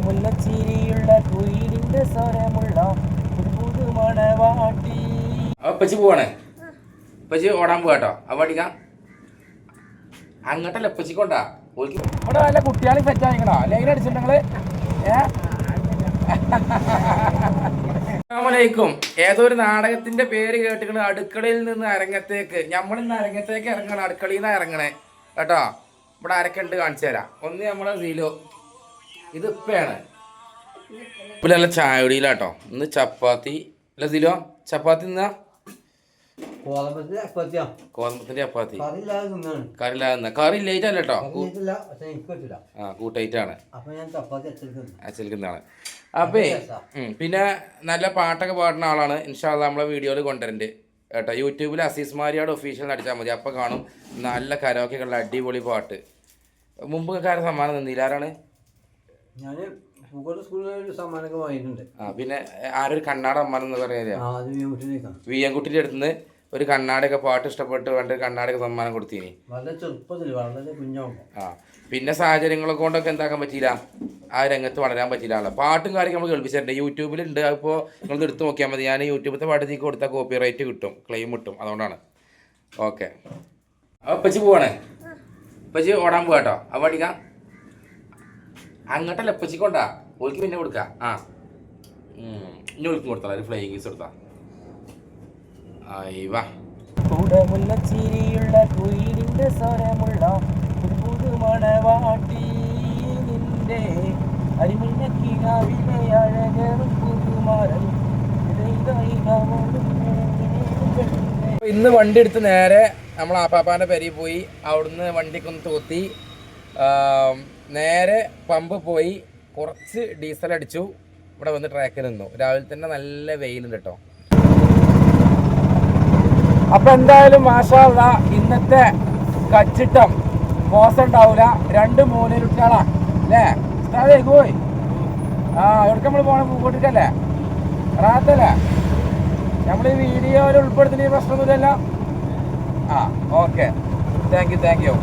മുല്ലച്ചിരിയുള്ള കുയിലിന്റെ സ്വരമുള്ള പുതു മണവാട്ടി. അപ്പച്ചി പോവാണ്. അപ്പച്ചി ഓടാൻ പോവാട്ടോ. അപ്പൊ പഠിക്കാം അങ്ങോട്ടല്ല അപ്പച്ചിക്കൊണ്ടാ. ഇവിടെ നല്ല കുട്ടികളെ സെറ്റ് ആയിക്കണോ? ലൈൻ അടിച്ചിട്ടുണ്ടെങ്കില് അസ്സലാമലൈക്കും. ഏതോ ഒരു നാടകത്തിന്റെ പേര് കേട്ടിക്കണ്. അടുക്കളയിൽ നിന്ന് അരങ്ങത്തേക്ക്. നമ്മളിന്ന് അരങ്ങത്തേക്ക് ഇറങ്ങണം. അടുക്കളയിൽ നിന്ന് ഇറങ്ങണേ കേട്ടോ. ഇവിടെ ആരൊക്കെ കാണിച്ചു തരാം. ഒന്ന് നമ്മളെ സീലോ, ഇത് ഇപ്പയാണ്. ഇവിടെ നല്ല ചായ കുടിയിലാട്ടോ. ഇന്ന് ചപ്പാത്തി അല്ല സീലോ, ചപ്പാത്തി ഇന്നാ കോതമ്പത്തിന്റെ ചപ്പാത്തി. കറിയില്ലാതെ കറി ലേറ്റ് അല്ല കേട്ടോ. കൂട്ടായിട്ടാണ് അച്ചലിക്കുന്നതാണ്. അപ്പേ പിന്നെ നല്ല പാട്ടൊക്കെ പാടുന്ന ആളാണ്. ഇൻഷാ അല്ലാഹ് നമ്മളെ വീഡിയോയിൽ കൊണ്ടുവരണ്ട് കേട്ടോ. യൂട്യൂബിൽ അസീസ് മാരിയാട് ഒഫീഷ്യൽ അടിച്ചാൽ മതി. അപ്പം കാണും നല്ല കരോക്കെയുള്ള അടിപൊളി പാട്ട്. മുമ്പ് കാര്യം സമ്മാനം തന്നില്ല. ആരാണ്? പിന്നെ ആരൊരു കണ്ണാട അമ്മാനം എന്ന് പറയാ വി എം കുട്ടിയുടെ അടുത്തുനിന്ന് ഒരു കണ്ണാടൊക്കെ പാട്ട് ഇഷ്ടപ്പെട്ട് വേണ്ട കണ്ണാടൊക്കെ സമ്മാനം കൊടുത്തീനി. പിന്നെ സാഹചര്യങ്ങളെ കൊണ്ടൊക്കെ എന്താക്കാൻ പറ്റിയില്ല, ആ രംഗത്ത് വളരാൻ പറ്റില്ല. പാട്ടും കാര്യം നമ്മൾ കേൾപ്പിച്ചിട്ടുണ്ട്. യൂട്യൂബിലുണ്ട്. അപ്പോൾ നിങ്ങൾ എടുത്ത് നോക്കിയാൽ മതി. ഞാൻ യൂട്യൂബിലത്തെ പാട്ടത്തേക്ക് കൊടുത്താൽ കോപ്പി റൈറ്റ് കിട്ടും, ക്ലെയിം കിട്ടും. അതുകൊണ്ടാണ്. ഓക്കെ. അപ്പോൾ അപ്പച്ചി പോവാണ്. അപ്പച്ചി ഓടാൻ പോവാട്ടോ. അപ്പോൾ പഠിക്കാം അങ്ങോട്ടല്ല അപ്പച്ചിക്കൊണ്ടാ. ഓൾക്ക് പിന്നെ കൊടുക്കാം. ഇനി ഓൾക്കും കൊടുത്താൽ ഒരു ഫ്ലൈയിങ് കേസ് കൊടുത്താൽ മുല്ലച്ചിരിയുള്ള കുയിലിന്റെ സ്വരമുള്ള പുതു മണവാട്ടി നിന്റെ അരിമിന്നക്കിനാവിലെ അഴകറും പുതുമാരൻ. ഇന്ന് വണ്ടി എടുത്ത് നേരെ നമ്മൾ ആപ്പാപ്പാൻ്റെ പെരയിൽ പോയി. അവിടുന്ന് വണ്ടിക്കൊന്ന് തോത്തി നേരെ പമ്പ് പോയി കുറച്ച് ഡീസൽ അടിച്ചു. ഇവിടെ വന്ന് ട്രാക്കിൽ നിന്നു. രാവിലെ തന്നെ നല്ല വെയിലുണ്ട് കേട്ടോ. അപ്പം എന്തായാലും മാഷാ അല്ലാഹ് ഇന്നത്തെ കച്ചിട്ടം മോശം ഉണ്ടാവില്ല. 2 മൂലയിട്ടാളാ അല്ലേ ഉസ്താദേ? പോയി എവിടേക്ക് നമ്മൾ പോകണം? പൂക്കോട്ടിക്കല്ലേ? റാത്തല്ലേ? നമ്മൾ ഈ വീഡിയോയിൽ ഉൾപ്പെടുത്തുന്ന പ്രശ്നമൊന്നുമില്ലല്ലോ. ഓക്കെ. Thank you.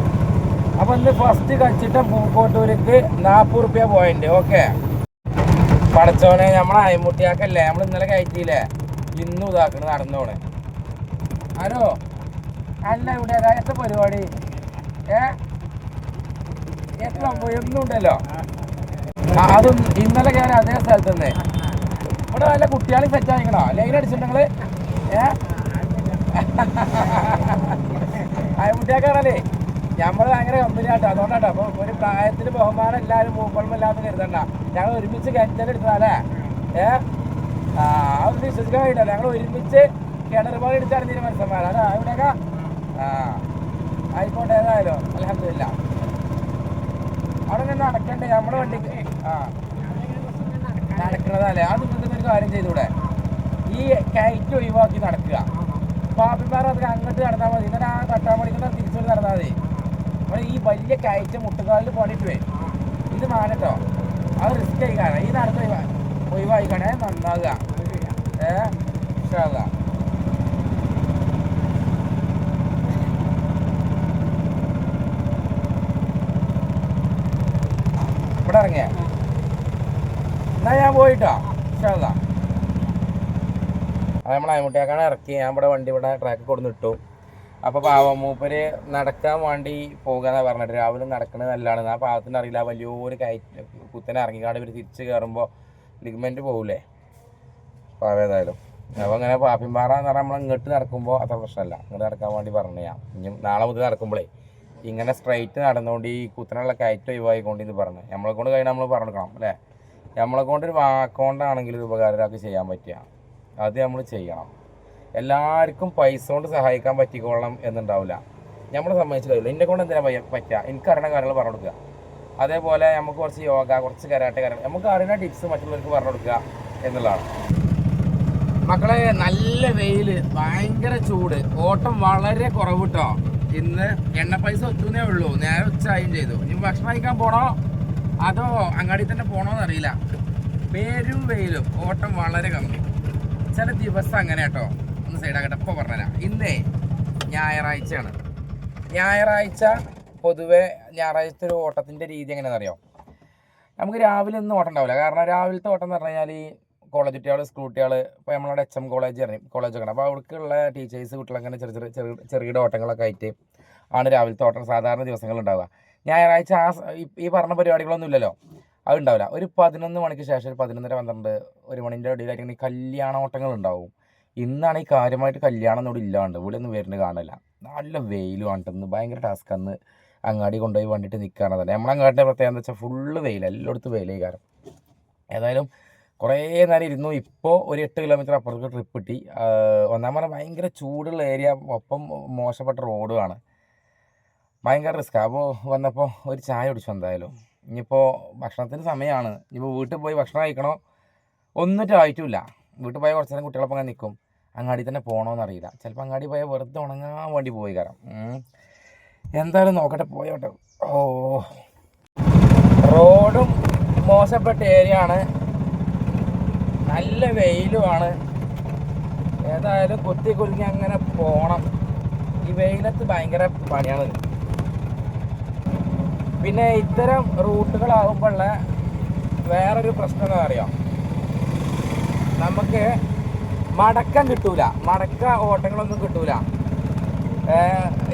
അപ്പം ഇന്ന് ഫസ്റ്റ് കച്ചിട്ടം പൂക്കോട്ടൂർക്ക് 40 റുപ്യ പോയിന്റ്. ഓക്കെ. പടച്ചോനെ നമ്മളെ അയമുട്ടിയാക്കല്ലേ നമ്മൾ ഇന്നലെ കയറ്റിയില്ലേ, ഇന്നും ഇതാക്കണ് നടന്നോണേ. ഹലോ അല്ല, ഇവിടെ എത്ര പരിപാടി? എത്ര എന്നും ഉണ്ടല്ലോ. അതും ഇന്നലെ കയറി അതേ സ്ഥലത്ത് തന്നെ. ഇവിടെ നല്ല കുട്ടികളെ സെറ്റ് ആയിക്കണോ? ലൈൻ അടിച്ചിട്ടുണ്ടെങ്കില് അയമുട്ടിയാക്കാണല്ലേ. നമ്മൾ ഭയങ്കര കമ്പനിയാട്ടോ. അതുകൊണ്ടാട്ടോ. അപ്പോൾ ഒരു പ്രായത്തിന് ബഹുമാനം എല്ലാവരും മൂപ്പളമില്ലാന്ന് കരുതണ്ട. ഞങ്ങൾ ഒരുമിച്ച് കിണറ്റെടുത്തതല്ലേ. അതൊന്നും വിശ്വസിക്കാൻ കഴിയില്ല. ഞങ്ങൾ ഒരുമിച്ച് കിണർ പോലെ എടുത്താണ് ഇതിന് മനസ്സന്മാർ. അല്ല ഇവിടെയൊക്കെ ആയിക്കോട്ടെ. ഏതായാലും അൽഹംദുലില്ലാ. അവിടെ നിന്ന് നടക്കണ്ടേ നമ്മുടെ വണ്ടിക്ക്? നടക്കണതല്ലേ. അത് ഒരു കാര്യം ചെയ്തൂടെ? ഈ കയറ്റ് ഒഴിവാക്കി നടക്കുക. പാപ്പിമാർ അത് അങ്ങോട്ട് നടന്നാൽ മതി. ഇങ്ങനെ ആ തട്ടാമണിക്കുന്ന തിരിച്ചു നടന്നാൽ മതി. നമ്മൾ ഈ വലിയ കയറ്റ് മുട്ടുകാലിൽ പണിയിട്ട് വരും. ഇത് മാനട്ടോ. അത് റിസ്ക് ആയിക്കാണ്. ഈ നടത്ത് ഒഴിവായിക്കാണേ നന്നാകുക. ഇൻഷാ അല്ലാഹ്. ഇവിടെ ഇറങ്ങിയ എന്നാ ഞാൻ പോയിട്ടോ. ഇൻഷാ അല്ലാഹ്. അത് നമ്മൾ അയമുട്ടിയാക്കാണ് ഇറക്കി. ഞാൻ ഇവിടെ വണ്ടി ഇവിടെ ട്രാക്ക് കൊടുത്തിട്ടു. അപ്പോൾ പാവം മൂപ്പര് നടക്കാൻ വേണ്ടി പോകുകയെന്നാണ് പറഞ്ഞിട്ട്. രാവിലെ നടക്കുന്നത് നല്ലതാണ്. ആ പാവത്തിന് അറിയില്ല. വലിയൊരു കുത്തനെ ഇറങ്ങിക്കാണ്ട് ഇവർ തിരിച്ച് കയറുമ്പോൾ ലിഗ്മെൻറ്റ് പോകില്ലേ പാവേതായാലും. അപ്പോൾ അങ്ങനെ പാപ്പിമ്പാറ എന്ന് പറഞ്ഞാൽ നമ്മൾ ഇങ്ങോട്ട് നടക്കുമ്പോൾ അത്ര പ്രശ്നമല്ല. ഇങ്ങോട്ട് നടക്കാൻ വേണ്ടി പറഞ്ഞു. ഞാൻ ഇനി നാളെ മുതൽ നടക്കുമ്പോഴേ ഇങ്ങനെ സ്ട്രൈറ്റ് നടന്നുകൊണ്ട് ഈ കുത്തനുള്ള കയറ്റം ഒഴിവായിക്കൊണ്ട് ഇത് പറഞ്ഞു. നമ്മളെ കൊണ്ട് കഴിഞ്ഞാൽ നമ്മൾ പറഞ്ഞെടുക്കണം അല്ലേ. നമ്മളെ കൊണ്ടൊരു വാക്കോണ്ടാണെങ്കിൽ ഇത് ഉപകാരമാക്കി ചെയ്യാൻ പറ്റുക. അത് നമ്മൾ ചെയ്യണം. എല്ലാവർക്കും പൈസ കൊണ്ട് സഹായിക്കാൻ പറ്റിക്കോളണം എന്നുണ്ടാവില്ല. നമ്മളെ സംബന്ധിച്ച് കഴിയില്ല. എന്നെ കൊണ്ട് എന്തിനാ പറ്റുക? എനിക്കറിയുന്ന കാര്യങ്ങൾ പറഞ്ഞു കൊടുക്കുക. അതേപോലെ നമുക്ക് കുറച്ച് യോഗ, കുറച്ച് കരാട്ടെ കാര്യങ്ങൾ നമുക്ക് അറിയുന്ന ടിപ്സ് മറ്റുള്ളവർക്ക് പറഞ്ഞു കൊടുക്കുക എന്നുള്ളതാണ്. മക്കളെ നല്ല വെയിൽ, ഭയങ്കര ചൂട്, ഓട്ടം വളരെ കുറവ് കേട്ടോ. ഇന്ന് എണ്ണ പൈസ ഒത്തുന്നേ ഉള്ളൂ. നേരെ ഉച്ചയും ചെയ്തു. ഇനി ഭക്ഷണം കഴിക്കാൻ പോണോ അതോ അങ്ങാടി തന്നെ പോണോന്ന് അറിയില്ല. പേരും വെയിലും, ഓട്ടം വളരെ കമ്മി. ചില ദിവസം അങ്ങനെ കേട്ടോ. ഒന്ന് സൈഡാക്കട്ടെ. ഇപ്പോൾ പറഞ്ഞുതരാം. ഇന്നേ ഞായറാഴ്ചയാണ്. ഞായറാഴ്ച പൊതുവെ ഞായറാഴ്ച ഒരു ഓട്ടത്തിൻ്റെ രീതി എങ്ങനെയാണെന്ന് അറിയാം. നമുക്ക് രാവിലെ ഒന്നും ഓട്ടം ഉണ്ടാവില്ല. കാരണം രാവിലത്തെ ഓട്ടം എന്ന് പറഞ്ഞു കഴിഞ്ഞാൽ ഈ കോളേജ് കുട്ടികൾ, സ്കൂൾ കുട്ടികൾ, ഇപ്പോൾ നമ്മളവിടെ HM കോളേജൊക്കെ ഉണ്ട്. അപ്പോൾ അവിടേക്കുള്ള ടീച്ചേഴ്സ് കുട്ടികളൊക്കെ അങ്ങനെ ചെറുകിട ഓട്ടങ്ങളൊക്കെ ആയിട്ട് ആണ് രാവിലത്തെ ഓട്ടം സാധാരണ ദിവസങ്ങളുണ്ടാവുക. ഞായറാഴ്ച ഈ പറഞ്ഞ പരിപാടികളൊന്നും ഇല്ലല്ലോ, അത് ഉണ്ടാവില്ല. ഒരു 11 മണിക്ക് ശേഷം ഒരു 11:30, 12, 1 മണിൻ്റെ ഇടയിലായിട്ട് കല്യാണ ഓട്ടങ്ങൾ ഉണ്ടാവും. ഇന്നാണ് ഈ കാര്യമായിട്ട് കല്യാണം ഇവിടെ ഇല്ലാണ്ട്, ഇവിടെ ഒന്നും വരുന്നത് കാണില്ല. നല്ല വെയിലും ആണ്ടെന്ന് ഭയങ്കര ടാസ്ക്. അന്ന് അങ്ങാടി കൊണ്ടുപോയി വണ്ടിയിട്ട് നിൽക്കുകയാണ് തന്നെ. നമ്മളങ്ങാടിൻ്റെ പ്രത്യേകത എന്താ വെച്ചാൽ ഫുള്ള് വെയിൽ, എല്ലായിടത്തും വെയിലേ കാരണം. ഏതായാലും കുറേ നേരം ഇരുന്നു. ഇപ്പോൾ ഒരു 8 കിലോമീറ്റർ അപ്പുറത്തേക്ക് ട്രിപ്പ് കിട്ടി. ഒന്നാം പറഞ്ഞാൽ ഭയങ്കര ചൂടുള്ള ഏരിയ, ഒപ്പം മോശപ്പെട്ട റോഡുമാണ്, ഭയങ്കര റിസ്ക്കാണ്. അപ്പോൾ വന്നപ്പോൾ ഒരു ചായ കുടിച്ചു എന്തായാലും. ഇനിയിപ്പോൾ ഭക്ഷണത്തിന് സമയമാണ്. ഇനിയിപ്പോൾ വീട്ടിൽ പോയി ഭക്ഷണം കഴിക്കണോ ഒന്നിട്ടും ആയിട്ടുമില്ല. വീട്ടിൽ പോയാൽ കുറച്ച് നേരം കുട്ടികളൊപ്പം അങ്ങനെ നിൽക്കും. അങ്ങാടി തന്നെ പോകണമെന്നറിയില്ല. ചിലപ്പോൾ അങ്ങാടി പോയാൽ വെറുതെ ഉണങ്ങാൻ വേണ്ടി പോയി കാരണം. എന്തായാലും നോക്കട്ടെ, പോയോട്ടെ. റോഡും മോശപ്പെട്ട ഏരിയ ആണ്, നല്ല വെയിലുമാണ്. ഏതായാലും കുത്തി കുലുങ്ങി അങ്ങനെ പോകണം. ഈ വെയിലത്ത് ഭയങ്കര പണിയാണ്. പിന്നെ ഇത്തരം റൂട്ടുകളാകുമ്പോഴുള്ള വേറൊരു പ്രശ്നം എന്താ അറിയാം, നമുക്ക് മടക്കം കിട്ടൂല, മടക്ക ഓട്ടങ്ങളൊന്നും കിട്ടൂല.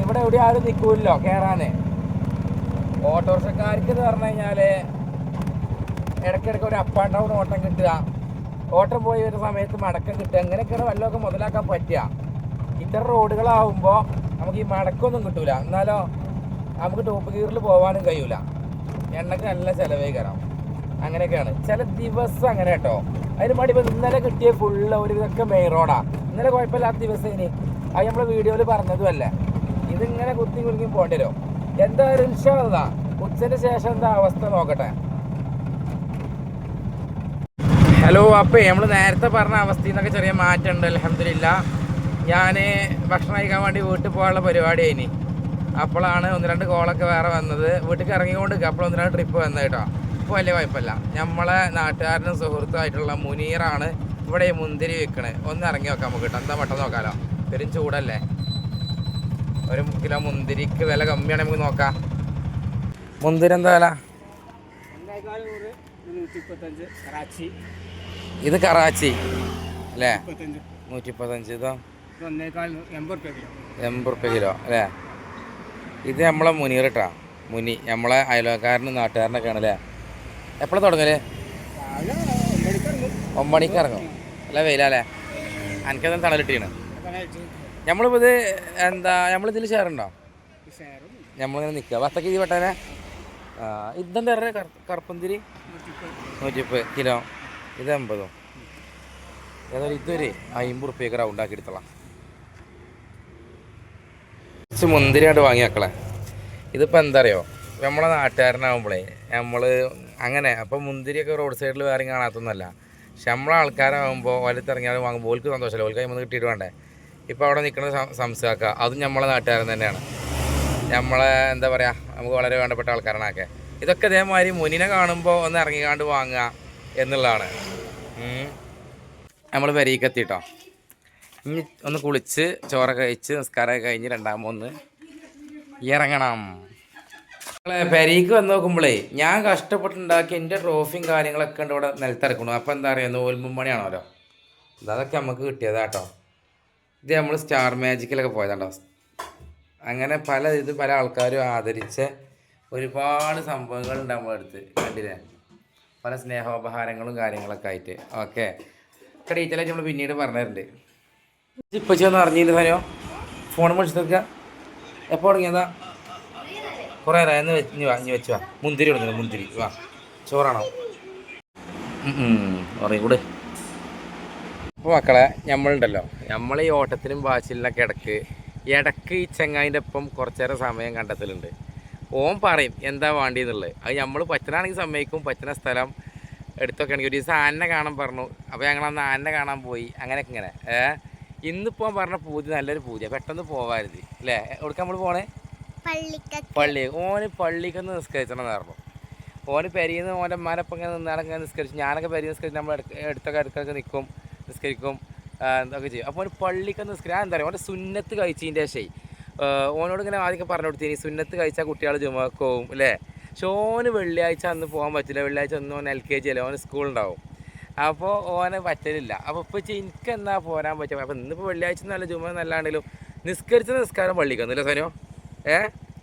ഇവിടെ എവിടെ ആരും നിൽക്കൂല്ലോ കയറാൻ. ഓട്ടോറിക്ഷക്കാർക്ക് എന്ന് പറഞ്ഞു കഴിഞ്ഞാൽ ഇടയ്ക്കിടയ്ക്ക് ഒരു അപ്പ് ആൻഡ് ഡൗൺ ഓട്ടം കിട്ടുക, ഓട്ടം പോയി ഒരു സമയത്ത് മടക്കം കിട്ടുക, അങ്ങനെയൊക്കെയാണ് വല്ലതൊക്കെ മുതലാക്കാൻ പറ്റുക. ഇത്തരം റോഡുകളാവുമ്പോൾ നമുക്ക് ഈ മടക്കമൊന്നും കിട്ടൂല. എന്നാലോ നമുക്ക് ടോപ്പ് ഗിയറിൽ പോകാനും കഴിയൂല, എണ്ണക്ക് നല്ല ചിലവേ കയറാം. അങ്ങനെയൊക്കെയാണ് ചില ദിവസം അങ്ങനെ കേട്ടോ. അതിന് വേണ്ടി ഇപ്പോൾ ഇന്നലെ കിട്ടിയ ഫുള്ള് ഒരു ഇതൊക്കെ മെയിൻ റോഡാണ്. ഇന്നലെ കുഴപ്പമില്ലാത്ത ദിവസം ഇനി അത് നമ്മൾ വീഡിയോയിൽ പറഞ്ഞതും അല്ലേ. ഇതിങ്ങനെ കുത്തി കുലുങ്ങി പോകേണ്ടി വരും. എന്തായാലും ഇൻഷാ അല്ലാഹ് ഉച്ചയ്ക്ക് ശേഷം എന്താ അവസ്ഥ നോക്കട്ടെ. ഹലോ, അപ്പോൾ നമ്മൾ നേരത്തെ പറഞ്ഞ അവസ്ഥയിൽ നിന്നൊക്കെ ചെറിയ മാറ്റമുണ്ട് അൽഹംദുലില്ലാ. ഞാൻ ഭക്ഷണം കഴിക്കാൻ വേണ്ടി വീട്ടിൽ പോകാനുള്ള പരിപാടിയായിനി. അപ്പോഴാണ് 1-2 കോളൊക്കെ വേറെ വന്നത്. വീട്ടിൽ ഇറങ്ങിക്കൊണ്ട് അപ്പോൾ 1-2 ട്രിപ്പ് വന്നത് കേട്ടോ. ഇപ്പോൾ വലിയ കുഴപ്പമില്ല. നമ്മളെ നാട്ടുകാരനും സുഹൃത്തുമായിട്ടുള്ള മുനീറാണ് ഇവിടെ മുന്തിരി വിൽക്കണത്. ഒന്ന് ഇറങ്ങി നോക്കാം നമുക്ക് കേട്ടോ, എന്താ പെട്ടെന്ന് നോക്കാമല്ലോ, പെരും ചൂടല്ലേ. 1 കിലോ മുന്തിരിക്ക് വില കമ്മിയാണ്, നമുക്ക് നോക്കാം. മുന്തിരി എന്താ വില? ഇത് കറാച്ചി അല്ലേ, 125. ഇതോ 80 റുപ്യ കിലോ അല്ലേ. ഇത് നമ്മളെ മുനീർ കേട്ടോ, മുനി നമ്മളെ അയൽവക്കാരനും നാട്ടുകാരനൊക്കെയാണ് അല്ലേ. എപ്പോഴാണ് തുടങ്ങല്? 9 മണിക്ക് ഇറങ്ങും അല്ല, വെയിലല്ലേ. എനിക്കതെന്താ തണലിട്ടാണ്. നമ്മളിപ്പോൾ ഇത് എന്താ നമ്മളിതിൽ ഷെയറുണ്ടോ? നമ്മളിങ്ങനെ നിൽക്കുക 10 KG പെട്ടേനെ. ഇതെന്താ പറയുക, കറുപ്പന്തിരി 130 കിലോ, ഇത് 80. ഏതായാലും ഇതൊരു 50 റുപ്യക്ക് റൗണ്ടാക്കി എടുത്തോളാം. കുറച്ച് മുന്തിരിയായിട്ട് വാങ്ങി വെക്കളെ. ഇതിപ്പോൾ എന്താ അറിയോ, നമ്മളെ നാട്ടുകാരനാകുമ്പോഴേ നമ്മൾ അങ്ങനെ അപ്പം മുന്തിരിയൊക്കെ റോഡ് സൈഡിൽ വേറെ കാണാത്തൊന്നുമല്ല. പക്ഷെ നമ്മളെ ആൾക്കാരാകുമ്പോൾ വലുത്തിറങ്ങിയാലും വാങ്ങുമ്പോൾ ഓൽക്ക് സന്തോഷമല്ല, ഓൽക്ക് കൈമന്ന് കിട്ടിയിട്ട് വേണ്ടേ. ഇപ്പോൾ അവിടെ നിൽക്കുന്ന സംസാക്കുക അതും നമ്മളെ നാട്ടുകാരൻ തന്നെയാണ്. നമ്മളെ എന്താ പറയുക, നമുക്ക് വളരെ വേണ്ടപ്പെട്ട ആൾക്കാരാണൊക്കെ. ഇതൊക്കെ ഇതേമാതിരി മുനിനെ കാണുമ്പോൾ ഒന്ന് ഇറങ്ങിക്കാണ്ട് വാങ്ങുക എന്നുള്ളതാണ്. നമ്മൾ പെരേക്ക് എത്തിയിട്ടോ. ഇനി ഒന്ന് കുളിച്ച് ചോറൊക്കെ കഴിച്ച് നിസ്കാരമൊക്കെ കഴിഞ്ഞ് രണ്ടാമൊന്ന് ഇറങ്ങണം. പെരേക്ക് വന്ന് നോക്കുമ്പോഴേ ഞാൻ കഷ്ടപ്പെട്ടുണ്ടാക്കി എൻ്റെ ട്രോഫിയും കാര്യങ്ങളൊക്കെ ഉണ്ട് ഇവിടെ നിലത്തിറക്കണം. അപ്പോൾ എന്താ പറയുക, നോൽമ്പും പണിയാണല്ലോ. അതൊക്കെ നമുക്ക് കിട്ടിയതാട്ടോ. ഇത് നമ്മൾ സ്റ്റാർ മാജിക്കിലൊക്കെ പോയതാണ്ടോ. അങ്ങനെ പല ആൾക്കാരും ആദരിച്ച ഒരുപാട് സംഭവങ്ങളുണ്ട് നമ്മളടുത്ത്, കണ്ടില്ലേ. പല സ്നേഹോപഹാരങ്ങളും കാര്യങ്ങളൊക്കെ ആയിട്ട്. ഓക്കെ, ഒക്കെ ഡീറ്റെയിലായിട്ട് നമ്മൾ പിന്നീട് പറഞ്ഞിട്ടുണ്ട്. ഇപ്പം ചെന്ന് അറിഞ്ഞില്ല സാധനം ഫോൺ വിളിച്ച് നോക്കുക. എപ്പോൾ തുടങ്ങിയതാ? കുറേ എന്ന് ഇനി വെച്ച് വാ. മുന്തിരി കൊടുക്കുന്നത്, മുന്തിരി വാ. ചോറാണോ? പറയും കൂടെ. അപ്പോൾ മക്കളെ, നമ്മളുണ്ടല്ലോ, നമ്മൾ ഈ ഓട്ടത്തിനും പാച്ചിലിനൊക്കെ ഇടയ്ക്ക് ഈ ചങ്ങായിൻ്റെ ഒപ്പം കുറച്ച് നേരം സമയം കണ്ടെത്തലുണ്ട്. ഓൻ പറയും എന്താ വേണ്ടിയെന്നുള്ളത്. അത് നമ്മൾ പറ്റനാണെങ്കിൽ സമ്മതിക്കും, പറ്റുന്ന സ്ഥലം എടുത്തൊക്കെ ആണെങ്കിൽ. ഒരു ദിവസം ആനനെ കാണാൻ പറഞ്ഞു. അപ്പോൾ ഞങ്ങളന്ന് ആനനെ കാണാൻ പോയി. അങ്ങനെയൊക്കെ ഇങ്ങനെ ഇന്നിപ്പോൾ പറഞ്ഞ പൂജ നല്ലൊരു പൂജ, പെട്ടെന്ന് പോകാരുത് അല്ലേ. എവിടേക്ക് നമ്മൾ പോണേ? പള്ളി. ഓന് പള്ളിക്കൊന്ന് നിസ്കരിച്ചണമെന്ന് പറഞ്ഞു. ഓന് പെരിയെന്ന് ഓൻ്റെ അമ്മാരപ്പം ഇങ്ങനെ നിന്നാലൊക്കെ നിസ്കരിച്ചു. ഞാനൊക്കെ പെരിയ നിസ്കരിച്ച് നമ്മൾ അടുത്തൊക്കെ നിസ്കരിക്കും എന്തൊക്കെ ചെയ്യും. അപ്പോൾ ഓന് പള്ളിക്കൊന്ന് നിസ്കരിക്കും. എന്താ പറയുക, ഓൻ്റെ സുന്നത്ത് കഴിച്ചതിൻ്റെ ശേഷം ഓനോട് ഇങ്ങനെ ആദ്യമൊക്കെ പറഞ്ഞു കൊടുത്തു, ഇനി സുന്നത്ത് കഴിച്ചാൽ കുട്ടികൾ ജുമക്ക് പോവും അല്ലേ. ഷോന് വെള്ളിയാഴ്ച അന്ന് പോകാൻ പറ്റില്ല. വെള്ളിയാഴ്ച ഒന്നും ഓൻ LKG അല്ലേ, ഓന് സ്കൂളുണ്ടാവും. അപ്പോൾ ഓനെ പറ്റലില്ല. അപ്പോൾ ഇപ്പോൾ എനിക്ക് എന്നാ പോരാൻ പറ്റും. അപ്പോൾ ഇന്നിപ്പോൾ വെള്ളിയാഴ്ച നല്ല ജുമ നല്ലാണ്ടെങ്കിലും നിസ്കാരം പള്ളിക്കന്നില്ല സനോ.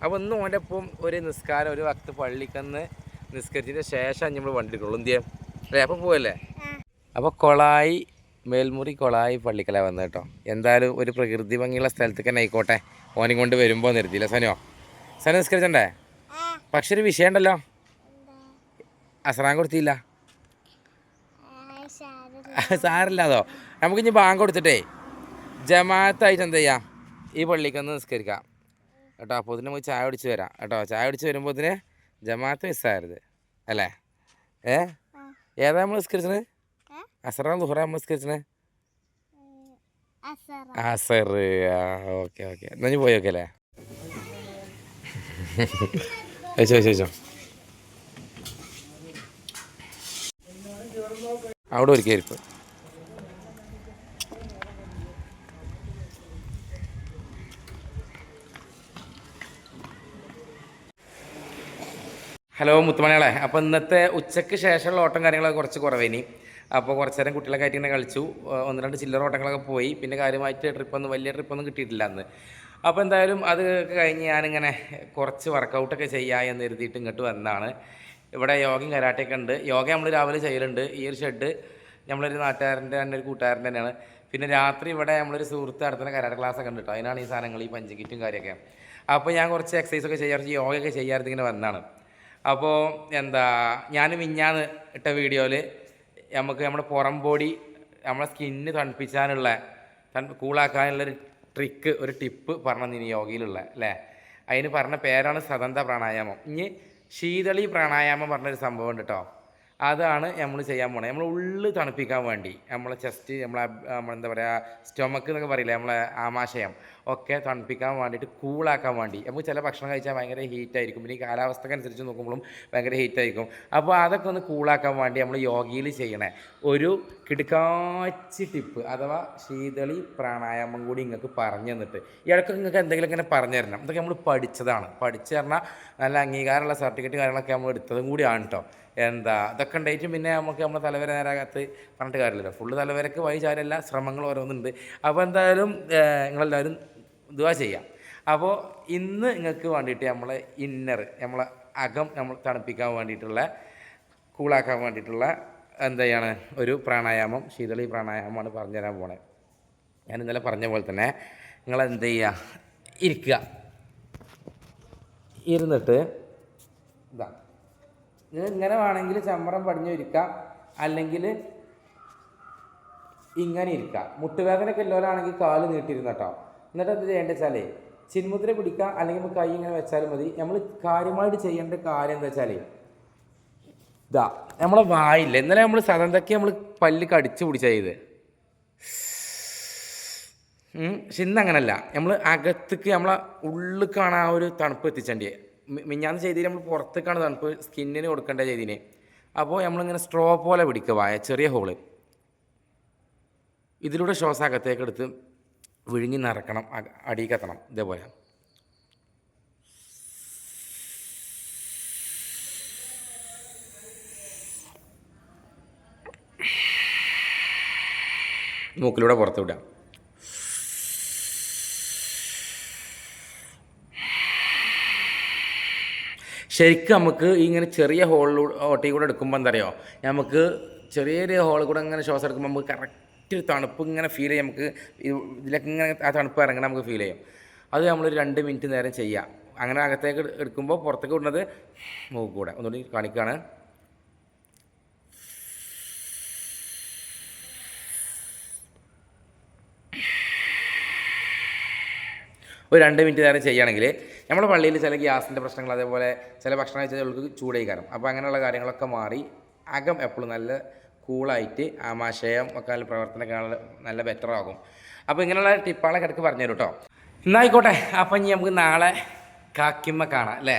അപ്പോൾ ഇന്ന് ഓൻ്റെ ഒപ്പം ഒരു നിസ്കാരം ഒരു വക്ത് പള്ളിക്കന്ന് നിസ്കരിച്ചതിന് ശേഷം നമ്മൾ വണ്ടി എടുക്കുള്ളൂ. എന്ത് ചെയ്യാം അല്ലേ? അപ്പോൾ പോവല്ലേ. അപ്പോൾ കൊളായി മേൽമുറി കൊളായി പള്ളിക്കല വന്നു കേട്ടോ. എന്തായാലും ഒരു പ്രകൃതി ഭംഗിയുള്ള സ്ഥലത്തേക്ക് തന്നെ ആയിക്കോട്ടെ ഓനെ കൊണ്ട് വരുമ്പോൾ നിർത്തിയില്ല സനോ. സനോ നിസ്കരിച്ചണ്ടേ? പക്ഷെ ഒരു വിഷയം ഉണ്ടല്ലോ, അസ്രാൻ കൊടുത്തില്ല. സാറില്ലാതോ? നമുക്കിനി ബാങ്ക് കൊടുത്തിട്ടേ ജമാഅത്തായിട്ട് എന്ത് ചെയ്യാം, ഈ പള്ളിക്കൊന്ന് നിസ്കരിക്കാം കേട്ടോ. അപ്പോൾ ഇതിന് പോയി ചായ കുടിച്ച് വരാം കേട്ടോ. ചായ കുടിച്ച് വരുമ്പോൾ ഇതിന് ജമാഅത്ത് മിസ്സാകരുത് അല്ലേ? ഏതാ നമ്മൾ നിസ്കരിച്ചത്? അസറാ ദുഹറ നമ്മൾ നിസ്കരിച്ചത്? അസർ. ഓക്കെ ഓക്കെ, എന്നാ ഞാൻ പോയി നോക്കെ അല്ലേ? ചോദിച്ചോ അവിടെ ഒരു കയറിപ്പ്. ഹലോ മുത്തുമണികളെ. അപ്പോൾ ഇന്നത്തെ ഉച്ചയ്ക്ക് ശേഷമുള്ള ഓട്ടം കാര്യങ്ങളൊക്കെ കുറച്ച് കുറവേനി. അപ്പോൾ കുറച്ച് നേരം കുട്ടികളൊക്കെ ആയിട്ട് ഇങ്ങനെ കളിച്ചു. 1-2 ചില്ലറ ഓട്ടങ്ങളൊക്കെ പോയി. പിന്നെ കാര്യമായിട്ട് വലിയ ട്രിപ്പൊന്നും കിട്ടിയിട്ടില്ല അന്ന്. അപ്പോൾ എന്തായാലും അത് കഴിഞ്ഞ് ഞാനിങ്ങനെ കുറച്ച് വർക്കൗട്ടൊക്കെ ചെയ്യുക എന്ന് കരുതിയിട്ട് ഇങ്ങോട്ട് വന്നതാണ്. ഇവിടെ യോഗയും കരാട്ടയൊക്കെ ഉണ്ട്. യോഗ നമ്മൾ രാവിലെ ചെയ്യലുണ്ട്. ഈ ഒരു ഷെഡ് നമ്മളൊരു നാട്ടുകാരൻ്റെ തന്നെ ഒരു കൂട്ടുകാരൻ്റെ തന്നെയാണ്. പിന്നെ രാത്രി ഇവിടെ നമ്മളൊരു സുഹൃത്ത് നടത്തുന്ന കരാട്ട ക്ലാസ്സൊക്കെ ഉണ്ട് കേട്ടോ. അതിനാണ് ഈ സാധനങ്ങൾ, ഈ പഞ്ച് കിറ്റും കാര്യമൊക്കെ. അപ്പോൾ ഞാൻ കുറച്ച് എക്സസൈസൊക്കെ ചെയ്യാറ്, യോഗയൊക്കെ ചെയ്യാറുണ്ട് ഇങ്ങനെ വന്നതാണ്. അപ്പോൾ ഞാൻ മിഞ്ഞാന്ന് ഇട്ട വീഡിയോയിൽ നമുക്ക് നമ്മുടെ പുറം ബോഡി നമ്മളെ സ്കിന്ന് തണുപ്പിച്ചാനുള്ള കൂളാക്കാനുള്ളൊരു ട്രിക്ക്, ഒരു ടിപ്പ് പറഞ്ഞു യോഗയിലുള്ള അല്ലേ. അതിന് പറഞ്ഞ പേരാണ് സതന്ത പ്രാണായാമം. ഇനി ശീതളി പ്രാണായാമം പറഞ്ഞൊരു സംഭവം ഉണ്ട് കേട്ടോ. അതാണ് നമ്മൾ ചെയ്യാൻ പോണത്. നമ്മൾ ഉള്ളിൽ തണുപ്പിക്കാൻ വേണ്ടി നമ്മളെ ചെസ്റ്റ്, നമ്മളെന്താ പറയുക, സ്റ്റൊമക്ക് എന്നൊക്കെ പറയില്ലേ, നമ്മളെ ആമാശയം ഒക്കെ തണുപ്പിക്കാൻ വേണ്ടിയിട്ട് കൂളാക്കാൻ വേണ്ടി. നമുക്ക് ചില ഭക്ഷണം കഴിച്ചാൽ ഭയങ്കര ഹീറ്റായിരിക്കും. പിന്നെ ഈ കാലാവസ്ഥക്കനുസരിച്ച് നോക്കുമ്പോഴും ഭയങ്കര ഹീറ്റായിരിക്കും. അപ്പോൾ അതൊക്കെ ഒന്ന് കൂളാക്കാൻ വേണ്ടി നമ്മൾ യോഗയിൽ ചെയ്യണേ ഒരു കിടുക്കാച്ചി ടിപ്പ് അഥവാ ശീതളി പ്രാണായാമം കൂടി നിങ്ങൾക്ക് പറഞ്ഞു തന്നിട്ട് ഇടയ്ക്ക് നിങ്ങൾക്ക് എന്തെങ്കിലും ഇങ്ങനെ പറഞ്ഞു തരണം. ഇതൊക്കെ നമ്മൾ പഠിച്ചതാണ്. പഠിച്ചു പറഞ്ഞാൽ നല്ല അംഗീകാരമുള്ള സർട്ടിഫിക്കറ്റ് കാര്യങ്ങളൊക്കെ നമ്മൾ എടുത്തതും കൂടിയാണ് കേട്ടോ. ഇതൊക്കെ ഉണ്ടായിട്ടും പിന്നെ നമുക്ക് നമ്മളെ തലവര നേരാകത്ത് പറഞ്ഞിട്ട് കാര്യമില്ലല്ലോ. ഫുള്ള് തലവരക്ക് വഴി ചാരല്ല, ശ്രമങ്ങൾ ഓരോന്നുണ്ട്. അപ്പോൾ എന്തായാലും നിങ്ങളെല്ലാവരും ദുആ ചെയ്യാം. അപ്പോൾ ഇന്ന് നിങ്ങൾക്ക് വേണ്ടിയിട്ട് നമ്മളെ നമ്മളെ അകം നമ്മൾ തണുപ്പിക്കാൻ വേണ്ടിയിട്ടുള്ള, കൂളാക്കാൻ വേണ്ടിയിട്ടുള്ള എന്താണ് ഒരു പ്രാണായാമം, ശീതളി പ്രാണായാമമാണ് പറഞ്ഞു തരാൻ പോണേ. ഞാൻ ഇന്നലെ പറഞ്ഞ പോലെ തന്നെ നിങ്ങൾ എന്ത് ചെയ്യുക, ഇരിക്കുക. ഇരുന്നിട്ട് ഇങ്ങനെ വേണമെങ്കിൽ ചമ്മറം പടിഞ്ഞു ഇരിക്കാം, അല്ലെങ്കിൽ ഇങ്ങനെ ഇരിക്കാം. മുട്ടുവേദനയൊക്കെ ഉള്ളവരാണെങ്കിൽ കാല് നീട്ടിയിരുന്ന കേട്ടോ. എന്നിട്ട് എന്ത് ചെയ്യേണ്ടത് വെച്ചാൽ ചിന്മുദ്ര പിടിക്കുക, അല്ലെങ്കിൽ നമുക്ക് കൈ ഇങ്ങനെ വെച്ചാലും മതി. നമ്മൾ കാര്യമായിട്ട് ചെയ്യേണ്ട കാര്യം എന്താ വെച്ചാൽ നമ്മളെ വായില്ല. ഇന്നലെ നമ്മൾ സതന്തയ്ക്ക് നമ്മൾ പല്ല് കടിച്ച് പിടിച്ചാൽ ചെയ്ത്. പക്ഷെ ഇന്നങ്ങനല്ല, നമ്മൾ അകത്തേക്ക് നമ്മളെ ഉള്ളിലേക്കാണ് ആ ഒരു തണുപ്പ് എത്തിച്ചേണ്ടത്. മിഞ്ഞാന്ന് ചെയ്തിന് നമ്മൾ പുറത്തേക്കാണ് തണുപ്പ് സ്കിന്നിന് കൊടുക്കേണ്ട ചെയ്തിന്. അപ്പോൾ നമ്മളിങ്ങനെ സ്ട്രോ പോലെ പിടിക്കുക വായ, ചെറിയ ഹോള്. ഇതിലൂടെ ശ്വാസം അകത്തേക്ക് എടുത്ത് വിഴുങ്ങി നിറക്കണം, അടിയിക്കെത്തണം. ഇതേപോലെ മൂക്കിലൂടെ പുറത്ത് വിടാം. ശരിക്കും നമുക്ക് ഇങ്ങനെ ചെറിയ ഓട്ടി കൂടെ എടുക്കുമ്പോൾ എന്താ അറിയോ, നമുക്ക് ചെറിയൊരു ഹോളിൽ കൂടെ ഇങ്ങനെ ശ്വാസം എടുക്കുമ്പോൾ നമുക്ക് കറക്റ്റ് തണുപ്പ് ഇങ്ങനെ ഫീൽ ചെയ്യും. നമുക്ക് ഇതിലൊക്കെ ഇങ്ങനെ ആ തണുപ്പ് ഇറങ്ങണം നമുക്ക് ഫീൽ ചെയ്യും. അത് നമ്മളൊരു 2 മിനിറ്റ് നേരം ചെയ്യാം. അങ്ങനെ അകത്തേക്ക് എടുക്കുമ്പോൾ പുറത്തേക്ക് വിടുന്നത് മൂക്ക് കൂടെ. ഒന്നുകൂടി കാണിക്കുകയാണ്. ഒരു 2 മിനിറ്റ് നേരം ചെയ്യുകയാണെങ്കിൽ നമ്മുടെ പള്ളിയിൽ ചില ഗ്യാസിൻ്റെ പ്രശ്നങ്ങൾ, അതേപോലെ ചില ഭക്ഷണം കഴിച്ചാൽ അവർക്ക് ചൂടായി കാരണം. അപ്പോൾ അങ്ങനെയുള്ള കാര്യങ്ങളൊക്കെ മാറി അകം എപ്പോഴും നല്ല കൂളായിട്ട് ആമാശയം ഒക്കെ നല്ല പ്രവർത്തനമൊക്കെ നല്ല ബെറ്റർ ആകും. അപ്പോൾ ഇങ്ങനെയുള്ള ടിപ്പുകളൊക്കെ ഇടയ്ക്ക് പറഞ്ഞു തരും കേട്ടോ. എന്നായിക്കോട്ടെ. അപ്പം ഇനി നമുക്ക് നാളെ കാക്കിമ്മ കാണാം അല്ലേ.